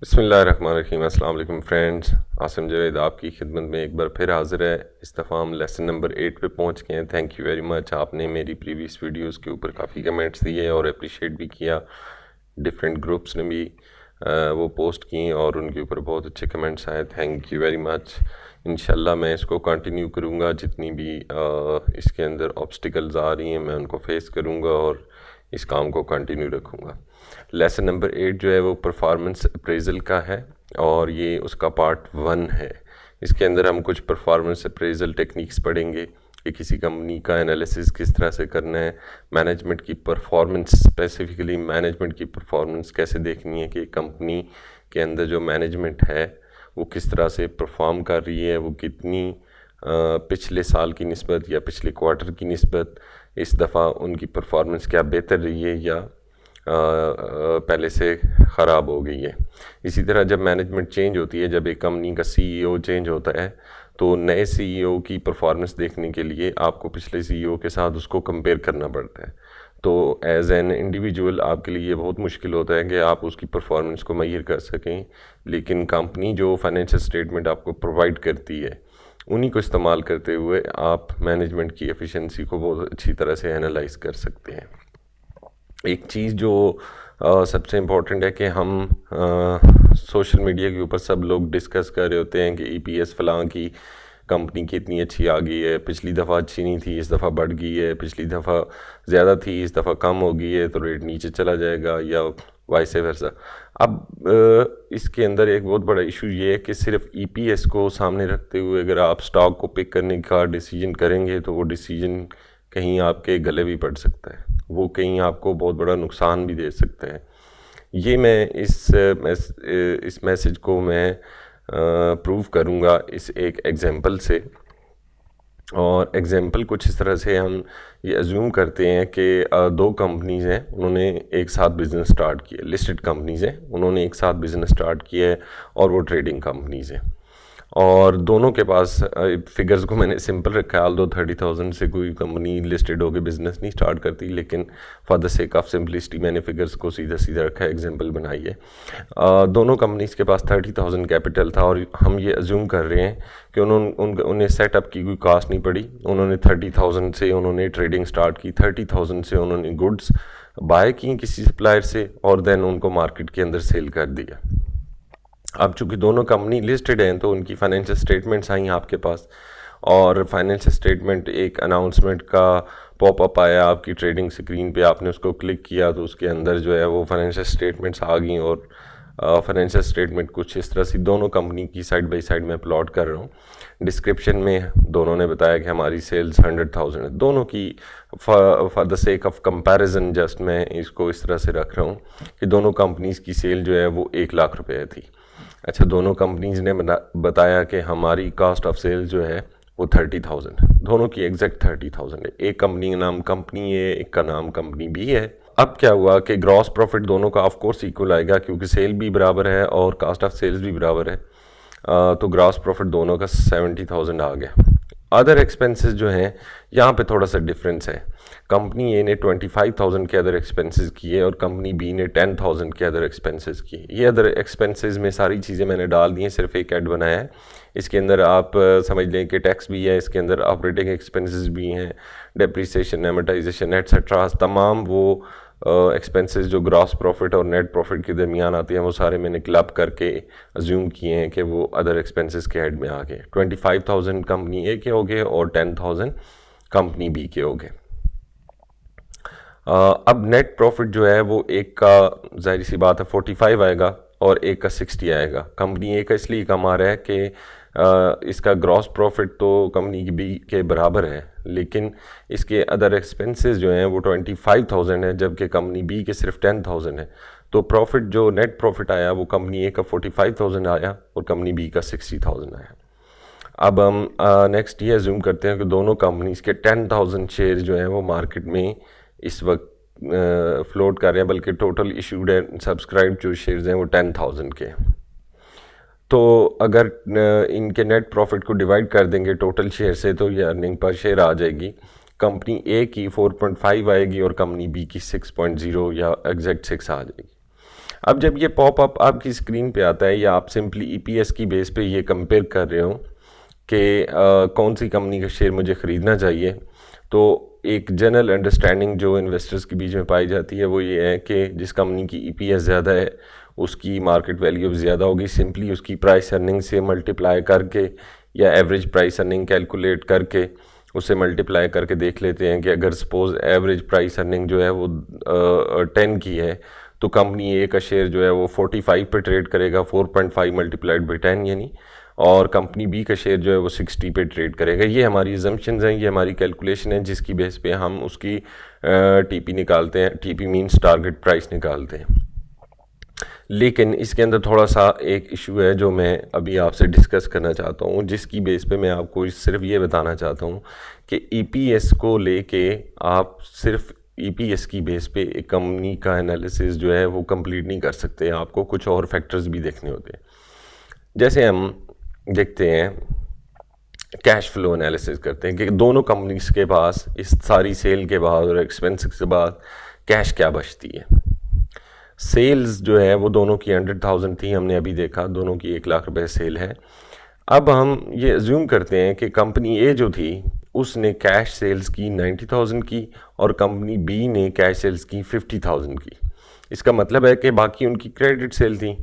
बिस्मिल्लाहिर्रहमानिर्रहीम। अस्सलाम वालेकुम फ्रेंड्स, आसिम जावेद आपकी खिदमत में एक बार फिर हाज़िर है। इस दफ़ा हम लेसन नंबर 8 पे पहुंच गए हैं। Thank you very much. आपने मेरी प्रीवियस वीडियोस के ऊपर काफ़ी कमेंट्स दिए और अप्रिशिएट भी किया। डिफरेंट ग्रुप्स ने भी वो पोस्ट की और उनके ऊपर बहुत अच्छे कमेंट्स आए। Thank you very much. इंशाल्लाह मैं इसको कंटिन्यू करूँगा। जितनी भी इसके अंदर ऑब्स्टिकल्स आ रही हैं मैं उनको फेस करूँगा और इस काम को कंटिन्यू रखूँगा। लेसन नंबर 8 जो है वो परफॉर्मेंस अप्रेज़ल का है और ये उसका पार्ट 1 है। इसके अंदर हम कुछ परफॉर्मेंस अप्रेज़ल टेक्निक्स पढ़ेंगे कि किसी कंपनी का एनालिसिस किस तरह से करना है, मैनेजमेंट की परफॉर्मेंस, स्पेसिफिकली मैनेजमेंट की परफॉर्मेंस कैसे देखनी है कि कंपनी के अंदर जो मैनेजमेंट है वो किस तरह से परफॉर्म कर रही है, वो कितनी पिछले साल की निस्बत या पिछले क्वार्टर की निस्बत इस दफ़ा उनकी परफॉर्मेंस क्या बेहतर रही है या पहले से ख़राब हो गई है। इसी तरह जब मैनेजमेंट चेंज होती है, जब एक कंपनी का सीईओ चेंज होता है तो नए सीईओ की परफॉर्मेंस देखने के लिए आपको पिछले सीईओ के साथ उसको कंपेयर करना पड़ता है। तो एज़ एन इंडिविजुअल आपके लिए ये बहुत मुश्किल होता है कि आप उसकी परफॉर्मेंस को मेजर कर सकें, लेकिन कंपनी जो फाइनेंशियल स्टेटमेंट आपको प्रोवाइड करती है उन्हीं को इस्तेमाल करते हुए आप मैनेजमेंट की एफिशिएंसी को बहुत अच्छी तरह से एनालाइज कर सकते हैं। एक चीज़ जो सबसे इम्पोर्टेंट है कि हम सोशल मीडिया के ऊपर सब लोग डिस्कस कर रहे होते हैं कि ईपीएस फलां की कंपनी की इतनी अच्छी आ गई है, पिछली दफ़ा अच्छी नहीं थी, इस दफ़ा बढ़ गई है, पिछली दफ़ा ज़्यादा थी, इस दफ़ा कम हो गई है तो रेट नीचे चला जाएगा या वाइस वर्सा। अब इसके अंदर एक बहुत बड़ा इशू ये है कि सिर्फ ईपीएस को सामने रखते हुए अगर आप स्टॉक को पिक करने का डिसीजन करेंगे तो वो डिसीजन कहीं आपके गले भी पड़ सकता है, वो कहीं आपको बहुत बड़ा नुकसान भी दे सकता है। ये मैं इस मैसेज को मैं प्रूव करूँगा इस एक एग्जांपल से। और एग्जांपल कुछ इस तरह से हम ये अज्यूम करते हैं कि दो कंपनीज़ हैं, उन्होंने एक साथ बिज़नेस स्टार्ट किया, लिस्टेड कंपनीज़ हैं, उन्होंने एक साथ बिज़नेस स्टार्ट किया है और वो ट्रेडिंग कंपनीज़ हैं और दोनों के पास फिगर्स को मैंने सिंपल रखा है। ऑल्दो 30,000 से कोई कंपनी लिस्टेड होकर बिजनेस नहीं स्टार्ट करती, लेकिन for the sake of simplicity मैंने फिगर्स को सीधा सीधा रखा है, एग्जांपल बनाई है। दोनों कंपनीज़ के पास 30,000 कैपिटल था और हम ये अज्यूम कर रहे हैं कि उन्हें सेटअप की कोई कास्ट नहीं पड़ी। उन्होंने 30,000 से उन्होंने ट्रेडिंग स्टार्ट की, 30,000 से उन्होंने गुड्स बाय की किसी सप्लायर से और देन उनको मार्केट के अंदर सेल कर दिया। अब चूंकि दोनों कंपनी लिस्टेड हैं तो उनकी फाइनेंशियल स्टेटमेंट्स आई आपके पास और फाइनेंशियल स्टेटमेंट एक अनाउंसमेंट का पॉपअप आया आपकी ट्रेडिंग स्क्रीन पे, आपने उसको क्लिक किया तो उसके अंदर जो है वो फाइनेंशियल स्टेटमेंट्स आ गई और फाइनेंशियल स्टेटमेंट कुछ इस तरह से दोनों कंपनी की साइड बाय साइड में प्लॉट कर रहा हूँ। डिस्क्रिप्शन में दोनों ने बताया कि हमारी सेल्स 100,000 है, दोनों की for the sake of comparison just मैं इसको इस तरह से रख रहा हूँ कि दोनों कंपनीज़ की सेल जो है वो 1,00,000 रुपये थी। अच्छा, दोनों कंपनीज़ ने बताया कि हमारी कास्ट ऑफ सेल जो है वो 30,000, दोनों की एग्जैक्ट 30,000 है। एक कंपनी का नाम कंपनी है, एक का नाम कंपनी बी है। अब क्या हुआ कि ग्रॉस प्रॉफिट दोनों का ऑफ कोर्स इक्वल आएगा क्योंकि सेल भी बराबर है और कास्ट ऑफ सेल्स भी बराबर है। तो ग्रॉस प्रॉफिट दोनों का 70,000 आ गया। अदर एक्सपेंसेस जो हैं यहाँ पे थोड़ा सा डिफरेंस है। कंपनी ए ने 25,000 के अदर एक्सपेंसेस किए और कंपनी बी ने 10,000 के अदर एक्सपेंसेस किए। ये अदर एक्सपेंसेस में सारी चीज़ें मैंने डाल दी हैं, सिर्फ एक ऐड बनाया है। इसके अंदर आप समझ लें कि टैक्स भी है, इसके अंदर ऑपरेटिंग एक्सपेंसेस भी हैं, डेप्रिसिएशन, एमोर्टाइजेशन एटसेट्रा, तमाम वो एक्सपेंसेस जो ग्रॉस प्रॉफिट और नेट प्रॉफिट के दरमियान आती हैं वो सारे मैंने क्लब करके अज्यूम किए हैं कि वो अदर एक्सपेंसेस के हेड में आ गए। 25,000 कंपनी ए के हो गए और 10,000 कंपनी बी के हो गए। अब नेट प्रॉफिट जो है वो एक का जाहिर सी बात है 45 आएगा और एक का 60 आएगा। कंपनी ए का इसलिए कम आ रहा है कि इसका ग्रॉस प्रॉफिट तो कंपनी की बी के बराबर है, लेकिन इसके अदर एक्सपेंसेस जो हैं वो 25,000 है जबकि कंपनी बी के सिर्फ 10,000 है। तो प्रॉफिट जो नेट प्रॉफिट आया वो कंपनी ए का 45,000 आया और कंपनी बी का 60,000 आया। अब हम नेक्स्ट ये अज्यूम करते हैं कि दोनों कंपनीज के 10,000 शेयर जो हैं वो मार्केट में इस वक्त फ्लोट कर रहे हैं, बल्कि टोटल इशूड एंड सब्सक्राइब जो शेयर्स हैं वो 10,000 के। तो अगर इनके नेट प्रॉफिट को डिवाइड कर देंगे टोटल शेयर से तो ये अर्निंग पर शेयर आ जाएगी। कंपनी ए की 4.5 आएगी और कंपनी बी की 6.0 या एग्जैक्ट 6 आ जाएगी। अब जब ये पॉपअप आपकी स्क्रीन पे आता है या आप सिंपली ईपीएस की बेस पे ये कंपेयर कर रहे हो कि कौन सी कंपनी का शेयर मुझे ख़रीदना चाहिए, तो एक जनरल अंडरस्टैंडिंग जो इन्वेस्टर्स के बीच में पाई जाती है वो ये है कि जिस कंपनी की ईपीएस ज़्यादा है उसकी मार्केट वैल्यू ज़्यादा होगी। सिंपली उसकी प्राइस अर्निंग से मल्टीप्लाई करके या एवरेज प्राइस अर्निंग कैलकुलेट करके उससे मल्टीप्लाई करके देख लेते हैं कि अगर सपोज़ एवरेज प्राइस अर्निंग जो है वो 10 की है तो कंपनी ए का शेयर जो है वो 45 पे ट्रेड करेगा, 4.5 मल्टीप्लाइड बाई 10 यानी, और कंपनी बी का शेयर जो है वो 60 पे ट्रेड करेगा। ये हमारी अजम्पशंस हैं, ये हमारी कैलकुलेशन है जिसकी बेस पे हम उसकी टीपी निकालते हैं। टीपी मीन्स टारगेट प्राइस निकालते हैं। लेकिन इसके अंदर थोड़ा सा एक इशू है जो मैं अभी आपसे डिस्कस करना चाहता हूँ, जिसकी बेस पे मैं आपको सिर्फ ये बताना चाहता हूँ कि ईपीएस को लेके आप सिर्फ ईपीएस की बेस पे एक कंपनी का एनालिसिस जो है वो कंप्लीट नहीं कर सकते, आपको कुछ और फैक्टर्स भी देखने होते हैं। जैसे हम देखते हैं कैश फ्लो एनालिसिस करते हैं कि दोनों कंपनीज के पास इस सारी सेल के बाद और एक्सपेंसेस के बाद कैश क्या बचती है। सेल्स जो है वो दोनों की 100,000 थी, हमने अभी देखा दोनों की 1 लाख रुपए सेल है। अब हम ये अज्यूम करते हैं कि कंपनी ए जो थी उसने कैश सेल्स की 90,000 की और कंपनी बी ने कैश सेल्स की 50,000 की। इसका मतलब है कि बाकी उनकी क्रेडिट सेल थी,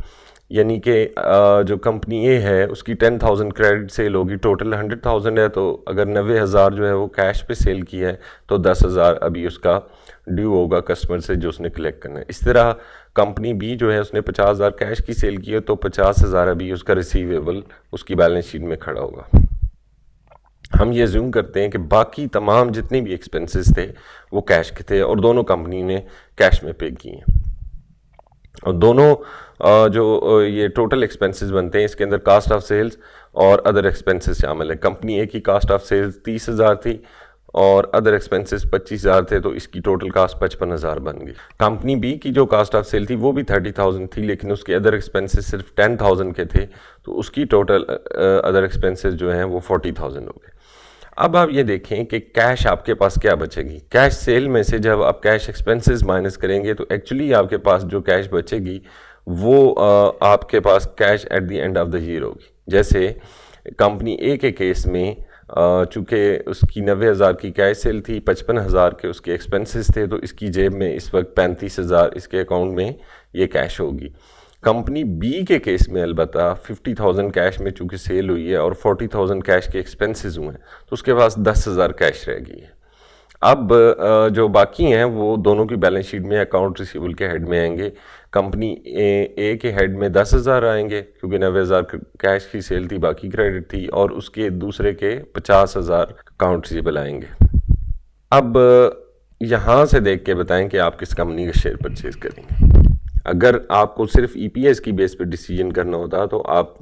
यानी कि जो कंपनी ए है उसकी 10,000 क्रेडिट सेल होगी, टोटल 100,000 है, तो अगर 90,000 जो है वो कैश पे सेल की है तो 10,000 अभी उसका ड्यू होगा कस्टमर से जो उसने कलेक्ट करना है। इस तरह कंपनी बी जो है उसने 50,000 कैश की सेल की है तो 50,000 अभी उसका रिसीवेबल उसकी बैलेंस शीट में खड़ा होगा। हम ये ज्यूम करते हैं कि बाकी तमाम जितने भी एक्सपेंसेस थे वो कैश के थे और दोनों कंपनी ने कैश में पे किए हैं। और दोनों जो ये टोटल एक्सपेंसेस बनते हैं इसके अंदर कास्ट ऑफ सेल्स और अदर एक्सपेंसेस शामिल है। कंपनी ए की कास्ट ऑफ सेल्स 30,000 थी और अदर एक्सपेंसेस 25,000 थे, तो इसकी टोटल कास्ट 55,000 बन गई। कंपनी बी की जो कास्ट ऑफ सेल थी वो भी 30,000 थी, लेकिन उसके अदर एक्सपेंसेस सिर्फ 10,000 के थे, तो उसकी टोटल अदर एक्सपेंसेस जो हैं वो 40,000 हो गए। अब आप ये देखें कि कैश आपके पास क्या बचेगी। कैश सेल में से जब आप कैश एक्सपेंसेस माइनस करेंगे तो एक्चुअली आपके पास जो कैश बचेगी वो आपके पास cash at the end of the year होगी। जैसे कंपनी ए के केस में चूँकि उसकी 90,000 की कैश सेल थी, 55,000 के उसके एक्सपेंसेस थे, तो इसकी जेब में इस वक्त 35,000 इसके अकाउंट में ये कैश होगी। कंपनी बी के केस में अलबत्ता 50,000 कैश में चूँकि सेल हुई है और 40,000 कैश के एक्सपेंसेस हुए हैं, तो उसके पास 10,000 कैश रह गई है। अब जो बाकी हैं वो दोनों की बैलेंस शीट में अकाउंट रिसीवेबल के हेड में आएंगे। कंपनी ए के हेड में 10,000 आएंगे क्योंकि 90,000 कैश की सेल थी, बाकी क्रेडिट थी, और उसके दूसरे के 50,000 अकाउंट रिसीवेबल आएंगे। अब यहाँ से देख के बताएं कि आप किस कंपनी का शेयर परचेज करेंगे। अगर आपको सिर्फ ईपीएस की बेस पे डिसीजन करना होता तो आप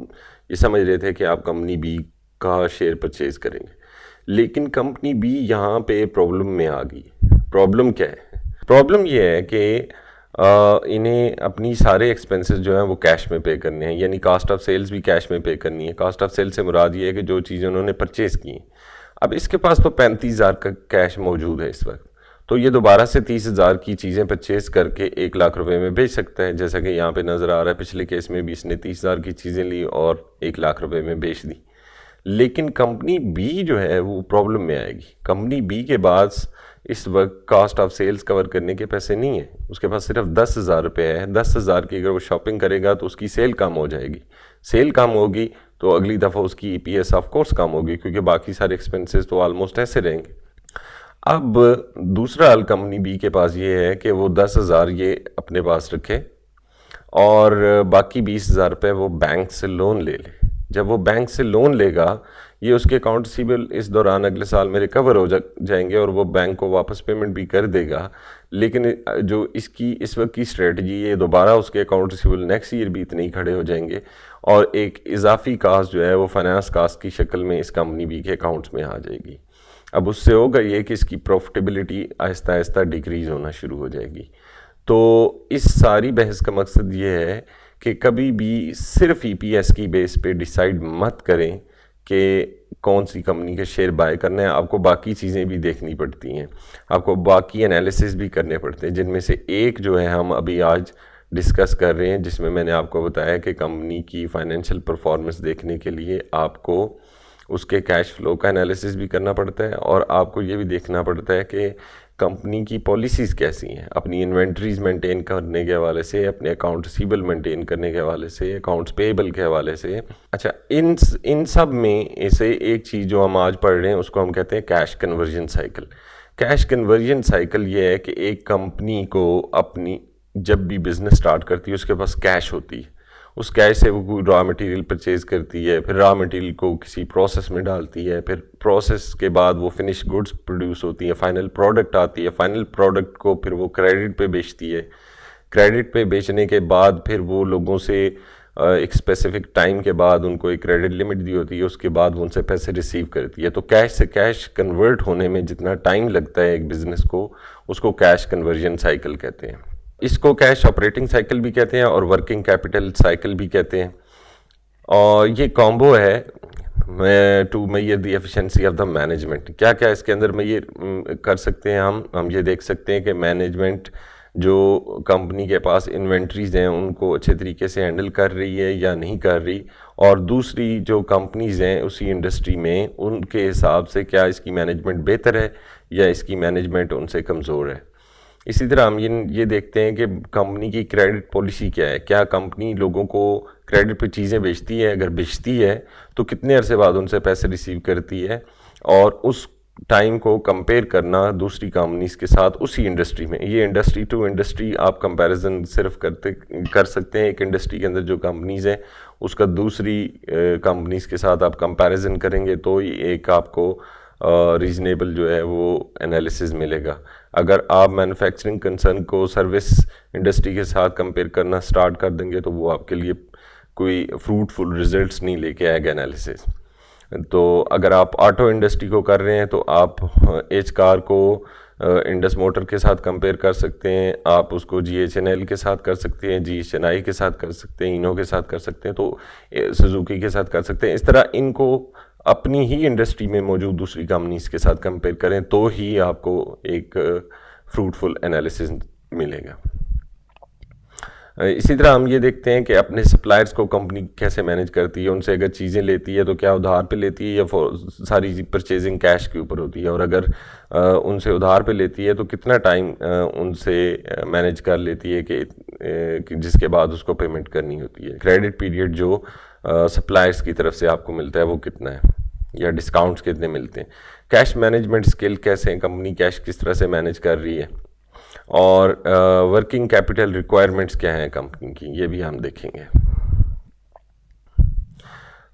ये समझ रहे थे कि आप कंपनी बी का शेयर परचेज करेंगे, लेकिन कंपनी बी यहाँ पे प्रॉब्लम में आ गई। प्रॉब्लम क्या है? प्रॉब्लम ये है कि इन्हें अपनी सारे एक्सपेंसेस जो हैं वो कैश में पे करने हैं, यानी कास्ट ऑफ सेल्स भी कैश में पे करनी है। कास्ट ऑफ सेल्स से मुराद ये है कि जो चीज़ें उन्होंने परचेज़ की हैं। अब इसके पास तो 35,000 का कैश मौजूद है इस वक्त, तो ये दोबारा से 30,000 की चीज़ें परचेज़ करके 1 लाख रुपए में बेच सकता है, जैसा कि यहाँ पे नज़र आ रहा है। पिछले केस में भी इसने 30,000 की चीज़ें ली और 1 लाख रुपए में बेच दी। लेकिन कंपनी बी जो है वो प्रॉब्लम में आएगी। कंपनी बी के पास इस वक्त कास्ट ऑफ सेल्स कवर करने के पैसे नहीं है, उसके पास सिर्फ 10,000 रुपये है। 10,000 की अगर वो शॉपिंग करेगा तो उसकी सेल कम हो जाएगी। सेल कम होगी तो अगली दफ़ा उसकी ईपीएस ऑफ कोर्स कम होगी, क्योंकि बाकी सारे एक्सपेंसेस तो ऑलमोस्ट ऐसे रहेंगे। अब दूसरा हल कंपनी बी के पास ये है कि वो 10,000 ये अपने पास रखे और बाकी 20,000 रुपये वो बैंक से लोन ले ले। जब वो बैंक से लोन लेगा, ये उसके अकाउंट रिसीवेबल इस दौरान अगले साल में रिकवर हो जाएंगे और वो बैंक को वापस पेमेंट भी कर देगा। लेकिन जो इसकी इस वक्त की स्ट्रेटजी, ये दोबारा उसके अकाउंट रिसीवेबल नेक्स्ट ईयर भी इतने ही खड़े हो जाएंगे और एक इजाफी कास्ट जो है वो फाइनेंस कास्ट की शक्ल में इस कंपनी बी के अकाउंट्स में आ जाएगी। अब उससे होगा ये कि इसकी प्रॉफिटेबिलिटी आहिस्ता आहिस्ता डिक्रीज़ होना शुरू हो जाएगी। तो इस सारी बहस का मकसद ये है कि कभी भी सिर्फ ईपीएस की बेस पे डिसाइड मत करें कि कौन सी कंपनी के शेयर बाय करना है। आपको बाकी चीज़ें भी देखनी पड़ती हैं, आपको बाकी एनालिसिस भी करने पड़ते हैं, जिनमें से एक जो है हम अभी आज डिस्कस कर रहे हैं, जिसमें मैंने आपको बताया कि कंपनी की फाइनेंशियल परफॉर्मेंस देखने के लिए आपको उसके कैश फ्लो का एनालिसिस भी करना पड़ता है और आपको ये भी देखना पड़ता है कि कंपनी की पॉलिसीज़ कैसी हैं, अपनी इन्वेंट्रीज मेंटेन करने के हवाले से, अपने अकाउंट रिसीवेबल मेंटेन करने के हवाले से, अकाउंट्स पेएबल के हवाले से। अच्छा, इन सब में इसे एक चीज़ जो हम आज पढ़ रहे हैं उसको हम कहते हैं cash conversion cycle. Cash conversion cycle ये है कि एक कंपनी को अपनी जब भी बिज़नेस स्टार्ट करती है उसके पास कैश होती है, उस कैश से वो कोई रॉ मटेरियल परचेज़ करती है, फिर रॉ मटेरियल को किसी प्रोसेस में डालती है, फिर प्रोसेस के बाद वो फिनिश गुड्स प्रोड्यूस होती है, फाइनल प्रोडक्ट आती है, फाइनल प्रोडक्ट को फिर वो क्रेडिट पे बेचती है, क्रेडिट पे बेचने के बाद फिर वो लोगों से एक स्पेसिफिक टाइम के बाद उनको एक क्रेडिट लिमिट दी होती है, उसके बाद वो उनसे पैसे रिसीव करती है। तो कैश से कैश कन्वर्ट होने में जितना टाइम लगता है एक बिज़नेस को, उसको कैश कन्वर्जन साइकिल कहते हैं। इसको कैश ऑपरेटिंग साइकिल भी कहते हैं और वर्किंग कैपिटल साइकिल भी कहते हैं। और ये कॉम्बो है to measure the efficiency of the management. क्या क्या इसके अंदर मेजर कर सकते हैं हम ये देख सकते हैं कि मैनेजमेंट जो कंपनी के पास इन्वेंट्रीज हैं उनको अच्छे तरीके से हैंडल कर रही है या नहीं कर रही, और दूसरी जो कंपनीज हैं उसी इंडस्ट्री में उनके हिसाब से क्या इसकी मैनेजमेंट बेहतर है या इसकी मैनेजमेंट उनसे कमज़ोर है। इसी तरह हम ये देखते हैं कि कंपनी की क्रेडिट पॉलिसी क्या है, क्या कंपनी लोगों को क्रेडिट पे चीज़ें बेचती है, अगर बेचती है तो कितने अरसे बाद उनसे पैसे रिसीव करती है, और उस टाइम को कंपेयर करना दूसरी कंपनीज के साथ उसी इंडस्ट्री में। ये इंडस्ट्री टू इंडस्ट्री आप कंपैरिजन सिर्फ कर सकते हैं। एक इंडस्ट्री के अंदर जो कंपनीज हैं उसका दूसरी कंपनीज के साथ आप कंपैरिजन करेंगे तो एक आपको रीजनेबल जो है वो एनालिसिस मिलेगा। अगर आप मैन्युफैक्चरिंग कंसर्न को सर्विस इंडस्ट्री के साथ कंपेयर करना स्टार्ट कर देंगे तो वो आपके लिए कोई फ्रूटफुल रिजल्ट्स नहीं लेके आएगा एनालिसिस। तो अगर आप ऑटो इंडस्ट्री को कर रहे हैं तो आप एच कार को इंडस मोटर के साथ कंपेयर कर सकते हैं, आप उसको GHNL के साथ कर सकते हैं, GHNI के साथ कर सकते हैं, इनो के साथ कर सकते हैं, तो सुजुकी के साथ कर सकते हैं। इस तरह इनको अपनी ही इंडस्ट्री में मौजूद दूसरी कंपनीज के साथ कंपेयर करें तो ही आपको एक फ्रूटफुल एनालिसिस मिलेगा। इसी तरह हम ये देखते हैं कि अपने सप्लायर्स को कंपनी कैसे मैनेज करती है। उनसे अगर चीज़ें लेती है तो क्या उधार पे लेती है या सारी परचेजिंग कैश के ऊपर होती है, और अगर उनसे उधार पे लेती है तो कितना टाइम उनसे मैनेज कर लेती है कि जिसके बाद उसको पेमेंट करनी होती है। क्रेडिट पीरियड जो सप्लायर्स की तरफ से आपको मिलता है वो कितना है, या डिस्काउंट्स कितने मिलते हैं। कैश मैनेजमेंट स्किल कैसे हैं, कंपनी कैश किस तरह से मैनेज कर रही है, और वर्किंग कैपिटल रिक्वायरमेंट्स क्या हैं कंपनी की, ये भी हम देखेंगे।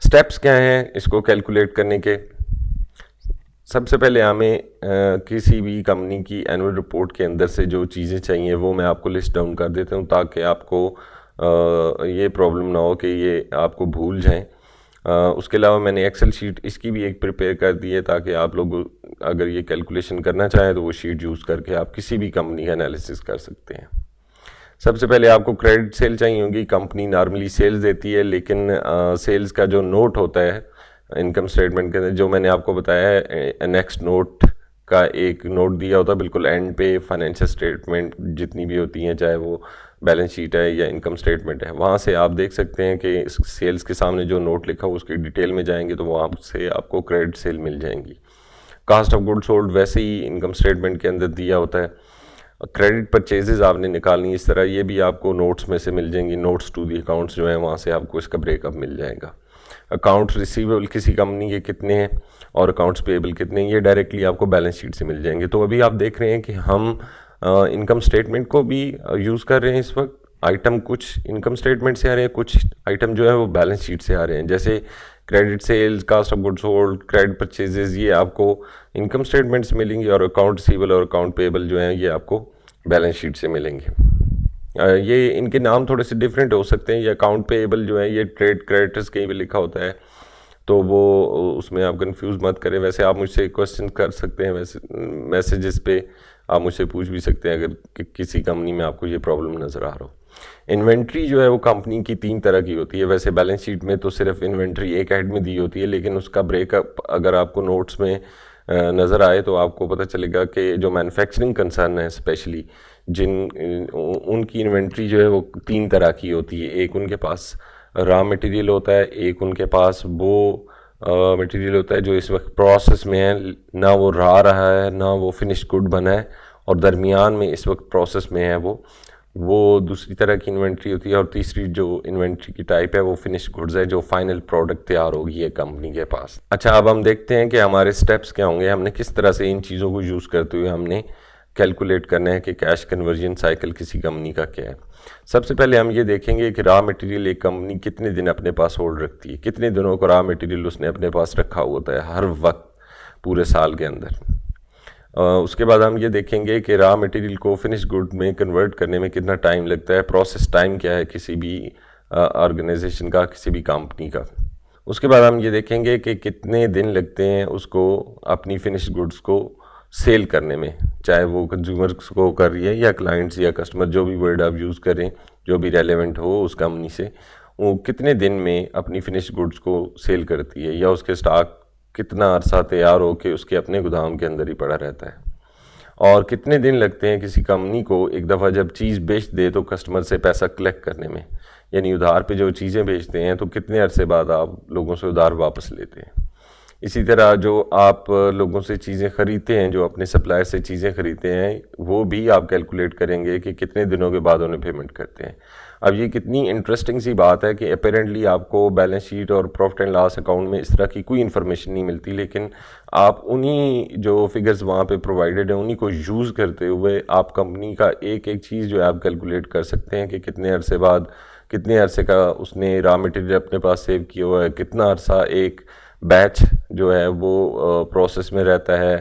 स्टेप्स क्या हैं इसको कैलकुलेट करने के। सबसे पहले हमें किसी भी कंपनी की एनुअल रिपोर्ट के अंदर से जो चीज़ें चाहिए वो मैं आपको लिस्ट डाउन कर देता हूँ ताकि आपको ये प्रॉब्लम ना हो कि ये आपको भूल जाएं। उसके अलावा मैंने एक्सेल शीट इसकी भी एक प्रिपेयर कर दी है ताकि आप लोग अगर ये कैलकुलेशन करना चाहें तो वो शीट यूज़ करके आप किसी भी कंपनी का एनालिसिस कर सकते हैं। सबसे पहले आपको क्रेडिट सेल चाहिए होगी। कंपनी नॉर्मली सेल्स देती है, लेकिन सेल्स का जो नोट होता है इनकम स्टेटमेंट के अंदर, जो मैंने आपको बताया है नेक्स्ट नोट का एक नोट दिया होता है बिल्कुल एंड पे, फाइनेंशियल स्टेटमेंट जितनी भी होती हैं, चाहे वो बैलेंस शीट है या इनकम स्टेटमेंट है, वहाँ से आप देख सकते हैं कि सेल्स के सामने जो नोट लिखा हो उसकी डिटेल में जाएंगे तो वहाँ से आपको क्रेडिट सेल मिल जाएंगी। कास्ट ऑफ गुड सोल्ड वैसे ही इनकम स्टेटमेंट के अंदर दिया होता है। क्रेडिट परचेजेज आपने निकालनी इस तरह, ये भी आपको नोट्स में से मिल जाएंगी, नोट्स टू दी अकाउंट्स जो है वहाँ से आपको इसका ब्रेकअप मिल जाएगा। अकाउंट्स रिसीवेबल किसी कंपनी के कितने हैं और अकाउंट्स पेएबल कितने हैं, ये डायरेक्टली आपको बैलेंस शीट से मिल जाएंगे। तो अभी आप देख रहे हैं कि हम इनकम स्टेटमेंट को भी यूज़ कर रहे हैं इस वक्त। आइटम कुछ इनकम स्टेटमेंट से आ रहे हैं, कुछ आइटम जो है वो बैलेंस शीट से आ रहे हैं, जैसे credit sales, cost of goods sold, credit purchases, ये आपको इनकम स्टेटमेंट से मिलेंगे, और अकाउंट रिसीवेबल और अकाउंट पेएबल जो हैं ये आपको बैलेंस शीट से मिलेंगे। ये इनके नाम थोड़े से डिफरेंट हो सकते हैं। ये अकाउंट पेएबल जो है ये ट्रेड क्रेडिटर्स कहीं भी लिखा होता है, तो वो उसमें आप कंफ्यूज मत करें। वैसे आप मुझसे क्वेश्चन कर सकते हैं, वैसे मैसेजेस पे आप मुझसे पूछ भी सकते हैं अगर किसी कंपनी में आपको ये प्रॉब्लम नज़र आ रहा हो। इन्वेंट्री जो है वो कंपनी की 3 तरह की होती है। वैसे बैलेंस शीट में तो सिर्फ इन्वेंट्री एक हेड में दी होती है, लेकिन उसका ब्रेकअप अगर आपको नोट्स में नज़र आए तो आपको पता चलेगा कि जो मैन्युफैक्चरिंग कंसर्न है, स्पेशली उनकी इन्वेंट्री जो है वो 3 तरह की होती है। एक उनके पास रॉ मटेरियल होता है, एक उनके पास वो मटेरियल होता है जो इस वक्त प्रोसेस में है, ना वो रहा है ना वो फिनिश गुड बना है, और दरमियान में इस वक्त प्रोसेस में है वो दूसरी तरह की इन्वेंट्री होती है। और तीसरी जो इन्वेंट्री की टाइप है वो फिनिश गुड्स है, जो फाइनल प्रोडक्ट तैयार होगी है कंपनी के पास। अच्छा, अब हम देखते हैं कि हमारे स्टेप्स क्या होंगे, हमने किस तरह से इन चीज़ों को यूज़ करते हुए हमने कैलकुलेट करना है कि कैश कन्वर्जन साइकिल किसी कंपनी का क्या है। सबसे पहले हम ये देखेंगे कि रॉ मटेरियल एक कंपनी कितने दिन अपने पास होल्ड रखती है, कितने दिनों को रॉ मटेरियल उसने अपने पास रखा होता है हर वक्त पूरे साल के अंदर। उसके बाद हम ये देखेंगे कि रॉ मटेरियल को फिनिश गुड में कन्वर्ट करने में कितना टाइम लगता है, प्रोसेस टाइम क्या है किसी भी ऑर्गेनाइजेशन का, किसी भी कंपनी का। उसके बाद हम ये देखेंगे कि कितने दिन लगते हैं उसको अपनी फिनिश गुड्स को सेल करने में, चाहे वो कंज्यूमर्स को कर रही है या क्लाइंट्स या कस्टमर, जो भी वर्ड आप यूज़ करें, जो भी रेलेवेंट हो उस कंपनी से, वो कितने दिन में अपनी फिनिश गुड्स को सेल करती है, या उसके स्टॉक कितना अरसा तैयार हो के उसके अपने गोदाम के अंदर ही पड़ा रहता है। और कितने दिन लगते हैं किसी कंपनी को एक दफ़ा जब चीज़ बेच दे तो कस्टमर से पैसा कलेक्ट करने में, यानी उधार पे जो चीज़ें बेचते हैं तो कितने अरसे बाद आप लोगों से उधार वापस लेते हैं। इसी तरह जो आप लोगों से चीज़ें ख़रीदते हैं, जो अपने सप्लायर से चीज़ें ख़रीदते हैं, वो भी आप कैलकुलेट करेंगे कि कितने दिनों के बाद उन्हें पेमेंट करते हैं। अब ये कितनी इंटरेस्टिंग सी बात है कि अपेरेंटली आपको बैलेंस शीट और प्रॉफिट एंड लॉस अकाउंट में इस तरह की कोई इन्फॉर्मेशन नहीं मिलती, लेकिन आप उन्हीं जो फिगर्स वहाँ पे प्रोवाइडेड हैं उन्हीं को यूज़ करते हुए आप कंपनी का एक एक चीज़ जो है आप कैलकुलेट कर सकते हैं कि कितने अरसे बाद, कितने अरसे का उसने रॉ मटेरियल अपने पास सेव किया हुआ है, कितना अरसा एक बैच जो है वो प्रोसेस में रहता है,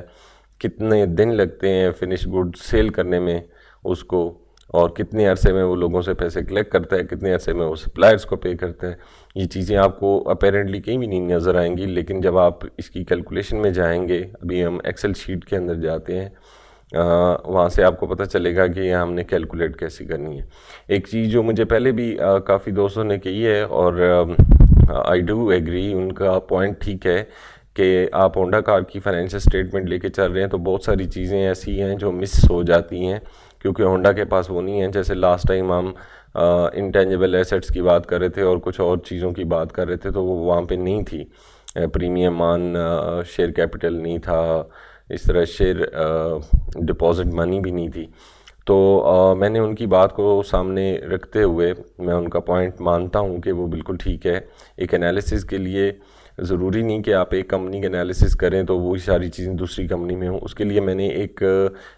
कितने दिन लगते हैं फिनिश गुड सेल करने में उसको, और कितने अरसे में वो लोगों से पैसे कलेक्ट करता है, कितने अरसे में वो सप्लायर्स को पे करता है। ये चीज़ें आपको अपेरेंटली कहीं भी नहीं नज़र आएंगी, लेकिन जब आप इसकी कैलकुलेशन में जाएंगे, अभी हम एक्सेल शीट के अंदर जाते हैं, वहाँ से आपको पता चलेगा कि हमने कैलकुलेट कैसे करनी है। एक चीज़ जो मुझे पहले भी काफ़ी दोस्तों ने कही है और आई डू एग्री, उनका पॉइंट ठीक है कि आप होंडा कार की फाइनेंशियल स्टेटमेंट लेके चल रहे हैं तो बहुत सारी चीज़ें ऐसी हैं जो मिस हो जाती हैं, क्योंकि होंडा के पास वो नहीं है। जैसे लास्ट टाइम हम इंटेंजिबल एसेट्स की बात कर रहे थे और कुछ और चीज़ों की बात कर रहे थे, तो वो वहाँ पे नहीं थी। प्रीमियम ऑन शेयर कैपिटल नहीं था, इस तरह शेयर डिपॉजिट मनी भी नहीं थी। तो मैंने उनकी बात को सामने रखते हुए मैं उनका पॉइंट मानता हूँ कि वो बिल्कुल ठीक है। एक एनालिसिस के लिए ज़रूरी नहीं कि आप एक कंपनी का एनालिसिस करें तो वो सारी चीज़ें दूसरी कंपनी में हों। उसके लिए मैंने एक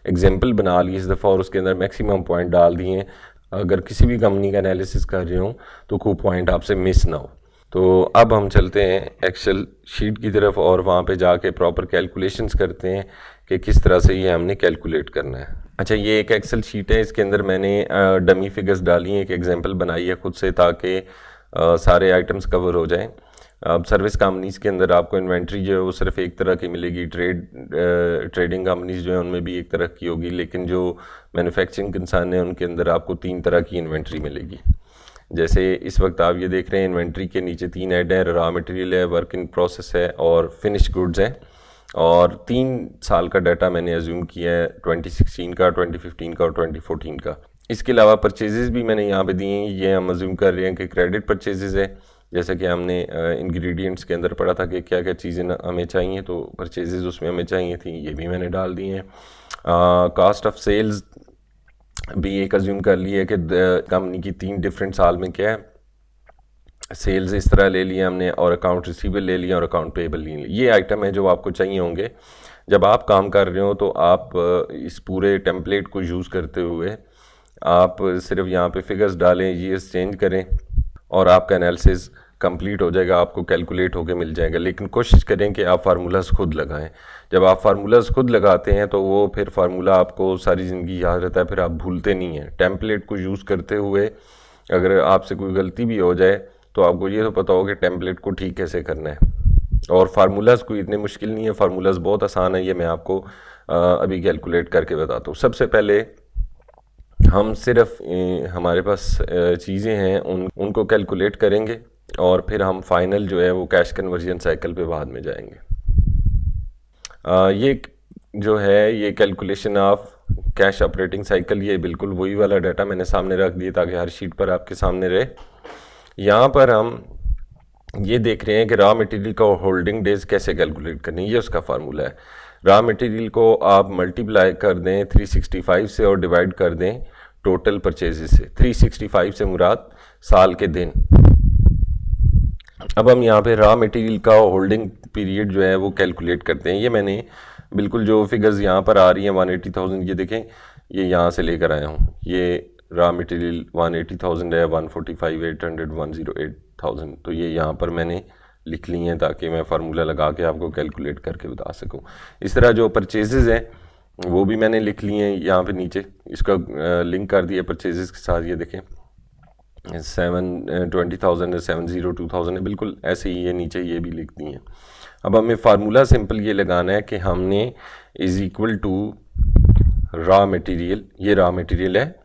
एग्जांपल बना ली इस दफ़ा और उसके अंदर मैक्सिमम पॉइंट डाल दिए हैं। अगर किसी भी कंपनी का एनालिसिस कर रहे हो तो कोई पॉइंट आपसे मिस ना हो। तो अब हम चलते हैं एक्सेल शीट की तरफ और वहाँ पे जाके प्रॉपर कैलकुलेशंस करते हैं कि किस तरह से ये हमने कैलकुलेट करना है। अच्छा, ये एक एक्सेल शीट है, इसके अंदर मैंने डमी फिगर्स डाली हैं, एक एग्जांपल बनाई है खुद से ताकि सारे आइटम्स कवर हो जाएं। अब सर्विस कंपनीज़ के अंदर आपको इन्वेंट्री जो है वो सिर्फ एक तरह की मिलेगी, ट्रेडिंग कंपनीज़ जो है उनमें भी एक तरह की होगी, लेकिन जो मैन्युफैक्चरिंग कंसर्न है उनके अंदर आपको 3 तरह की इन्वेंट्री मिलेगी। जैसे इस वक्त आप ये देख रहे हैं, इन्वेंट्री के नीचे 3 हेड है, रॉ मटेरियल है, वर्क इन प्रोसेस है और फिनिश गुड्स है। और 3 साल का डाटा मैंने अज्यूम किया है, 2016 का, 2015 का और 2014 का। इसके अलावा परचेजेस भी मैंने यहाँ पे दिए हैं। ये हम अज्यूम कर रहे हैं कि क्रेडिट परचेजेस है, जैसा कि हमने इंग्रेडिएंट्स के अंदर पढ़ा था कि क्या क्या चीज़ें हमें चाहिए, तो परचेजेस उसमें हमें चाहिए थी, ये भी मैंने डाल दी हैं। कॉस्ट ऑफ सेल्स भी एक अज्यूम कर ली है कि कंपनी की 3 डिफरेंट साल में क्या है, सेल्स इस तरह ले लिया हमने और अकाउंट रिसीवेबल ले लिया और अकाउंट पेएबल ले लिया। ये आइटम है जो आपको चाहिए होंगे जब आप काम कर रहे हो। तो आप इस पूरे टेम्पलेट को यूज़ करते हुए आप सिर्फ यहाँ पे फिगर्स डालें, ये चेंज करें और आपका एनालिसिस कंप्लीट हो जाएगा, आपको कैलकुलेट होके मिल जाएगा। लेकिन कोशिश करें कि आप फार्मूलाज खुद लगाएं। जब आप फार्मूलाज खुद लगाते हैं तो वो फिर फार्मूला आपको सारी ज़िंदगी याद रहता है, फिर आप भूलते नहीं हैं। टेम्पलेट को यूज़ करते हुए अगर आपसे कोई गलती भी हो जाए तो आपको ये तो पता हो कि टेम्पलेट को ठीक कैसे करना है। और फार्मूलाज कोई इतने मुश्किल नहीं है, फार्मूलाज बहुत आसान है, ये मैं आपको अभी कैलकुलेट करके बताता हूँ। सबसे पहले हम सिर्फ हमारे पास चीज़ें हैं उनको कैलकुलेट करेंगे और फिर हम फाइनल जो है वो कैश कन्वर्जन साइकिल पे बाद में जाएंगे। ये जो है ये calculation of cash operating cycle, ये बिल्कुल वही वाला डाटा मैंने सामने रख दिया ताकि हर शीट पर आपके सामने रहे। यहाँ पर हम ये देख रहे हैं कि रॉ मटेरियल का होल्डिंग डेज कैसे कैलकुलेट करनी है, ये उसका फार्मूला है। रॉ मटेरियल को आप मल्टीप्लाई कर दें 365 से और डिवाइड कर दें टोटल परचेजेस से। 365 से मुराद साल के दिन। अब हम यहाँ पे रॉ मटेरियल का होल्डिंग पीरियड जो है वो कैलकुलेट करते हैं। ये मैंने बिल्कुल जो फिगर्स यहाँ पर आ रही हैं 180,000, ये देखें, ये यहाँ से लेकर आया हूँ। ये रॉ मटेरियल 180,000 है, 145, 800, 108,000, तो ये यहाँ पर मैंने लिख ली हैं ताकि मैं फार्मूला लगा के आपको कैलकुलेट करके बता सकूँ। इस तरह जो परचेजेज़ हैं वो भी मैंने लिख लिए हैं यहाँ पे नीचे, इसका लिंक कर दिया परचेजेज़ के साथ। ये देखें 720,000 है, 702,000 है, बिल्कुल ऐसे ही ये नीचे ये भी लिख दी हैं। अब हमें फार्मूला सिंपल ये लगाना है कि हमने is equal to raw material, ये रॉ मटेरियल है,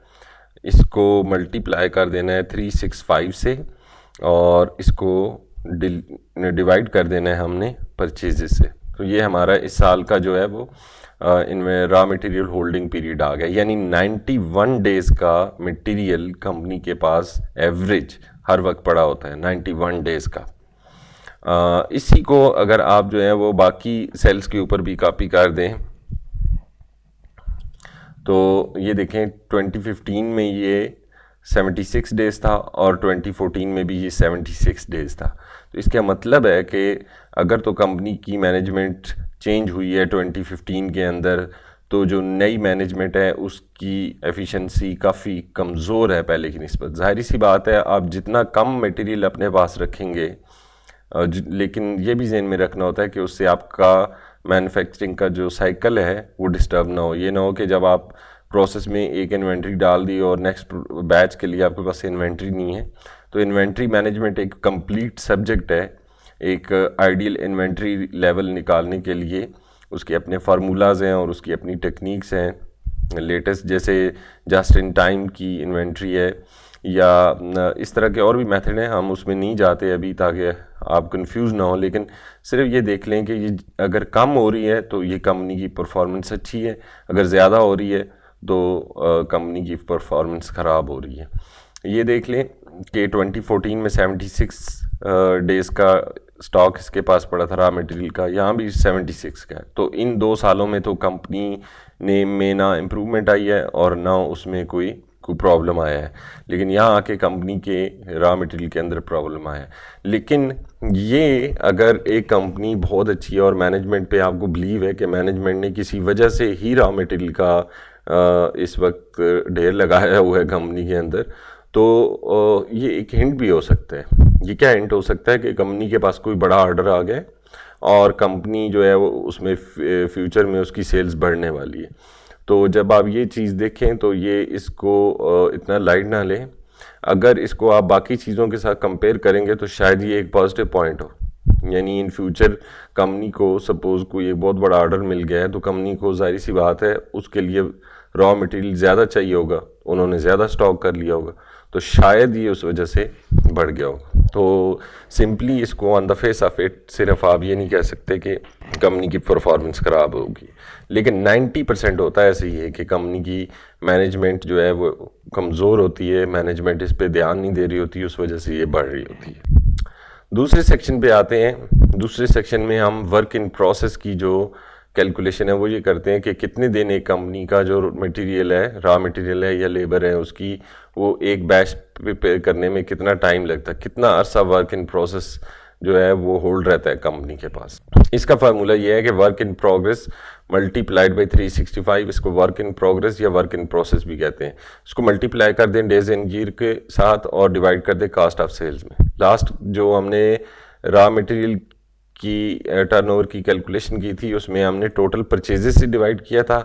इसको मल्टीप्लाई कर देना है 365 से और इसको डिवाइड कर देना है हमने परचेजेस से। तो ये हमारा इस साल का जो है वो इनमें रॉ मटेरियल होल्डिंग पीरियड आ गया, यानी 91 डेज़ का मटेरियल कंपनी के पास एवरेज हर वक्त पड़ा होता है, 91 डेज़ का। इसी को अगर आप जो है वो बाकी सेल्स के ऊपर भी कॉपी कर दें तो ये देखें 2015 में ये 76 डेज़ था और 2014 में भी ये 76 डेज़ था। तो इसका मतलब है कि अगर तो कंपनी की मैनेजमेंट चेंज हुई है 2015 के अंदर, तो जो नई मैनेजमेंट है उसकी एफिशिएंसी काफ़ी कमज़ोर है पहले की निस्बत। ज़ाहिर सी बात है आप जितना कम मटेरियल अपने पास रखेंगे, लेकिन ये भी ज़हन में रखना होता है कि उससे आपका मैन्युफैक्चरिंग का जो साइकिल है वो डिस्टर्ब ना हो। ये ना हो कि जब आप प्रोसेस में एक इन्वेंट्री डाल दी और नेक्स्ट बैच के लिए आपके पास इन्वेंट्री नहीं है। तो इन्वेंट्री मैनेजमेंट एक कंप्लीट सब्जेक्ट है। एक आइडियल इन्वेंट्री लेवल निकालने के लिए उसके अपने फार्मूलाज हैं और उसकी अपनी टेक्निक्स हैं। लेटेस्ट जैसे जस्ट इन टाइम की इन्वेंट्री है या इस तरह के और भी मेथड हैं, हम उसमें नहीं जाते अभी ताकि आप कंफ्यूज ना हो। लेकिन सिर्फ ये देख लें कि ये अगर कम हो रही है तो ये कंपनी की परफॉर्मेंस अच्छी है, अगर ज़्यादा हो रही है तो कंपनी की परफॉर्मेंस ख़राब हो रही है। ये देख लें कि 2014 में 76 डेज़ का स्टॉक इसके पास पड़ा था रॉ मटेरियल का, यहाँ भी 76 का है। तो इन 2 सालों में तो कंपनी ने में ना इम्प्रूवमेंट आई है और ना उसमें कोई प्रॉब्लम आया है, लेकिन यहाँ आके कंपनी के रॉ मटेरियल के अंदर प्रॉब्लम आया है। लेकिन ये अगर एक कंपनी बहुत अच्छी है और मैनेजमेंट पे आपको बिलीव है कि मैनेजमेंट ने किसी वजह से ही रॉ मटेरियल का इस वक्त ढेर लगाया हुआ है कंपनी के अंदर, तो ये एक हिंट भी हो सकता है। ये क्या हिंट हो सकता है कि कंपनी के पास कोई बड़ा ऑर्डर आ गया और कंपनी जो है वो उसमें फ्यूचर में उसकी सेल्स बढ़ने वाली है। तो जब आप ये चीज़ देखें तो ये इसको इतना लाइट ना लें। अगर इसको आप बाकी चीज़ों के साथ कंपेयर करेंगे तो शायद ये एक पॉजिटिव पॉइंट हो, यानी इन फ्यूचर कंपनी को सपोज़ कोई एक बहुत बड़ा ऑर्डर मिल गया है तो कंपनी को जाहिर सी बात है उसके लिए रॉ मटेरियल ज़्यादा चाहिए होगा, उन्होंने ज़्यादा स्टॉक कर लिया होगा, तो शायद ये उस वजह से बढ़ गया होगा। तो सिंपली इसको on the face of it सिर्फ आप ये नहीं कह सकते कि कंपनी की परफॉर्मेंस ख़राब होगी, लेकिन 90% होता है ऐसे ही है कि कंपनी की मैनेजमेंट जो है वो कमज़ोर होती है, मैनेजमेंट इस पर ध्यान नहीं दे रही होती, उस वजह से ये बढ़ रही होती है। दूसरे सेक्शन पे आते हैं। दूसरे सेक्शन में हम वर्क इन प्रोसेस की जो कैलकुलेशन है वो ये करते हैं कि कितने दिन एक कंपनी का जो मटेरियल है, रॉ मटेरियल है या लेबर है, उसकी वो एक बैच प्रिपेयर करने में कितना टाइम लगता है, कितना अरसा वर्क इन प्रोसेस जो है वो होल्ड रहता है कंपनी के पास। इसका फार्मूला ये है कि work in progress multiplied by 365, इसको वर्क इन प्रोग्रेस या वर्क इन प्रोसेस भी कहते हैं। इसको मल्टीप्लाई कर दें डेज इन ईयर के साथ और डिवाइड कर दें कास्ट ऑफ सेल्स में। लास्ट जो हमने रॉ मटेरियल की टर्नओवर की कैलकुलेशन की थी उसमें हमने टोटल परचेजेस से डिवाइड किया था,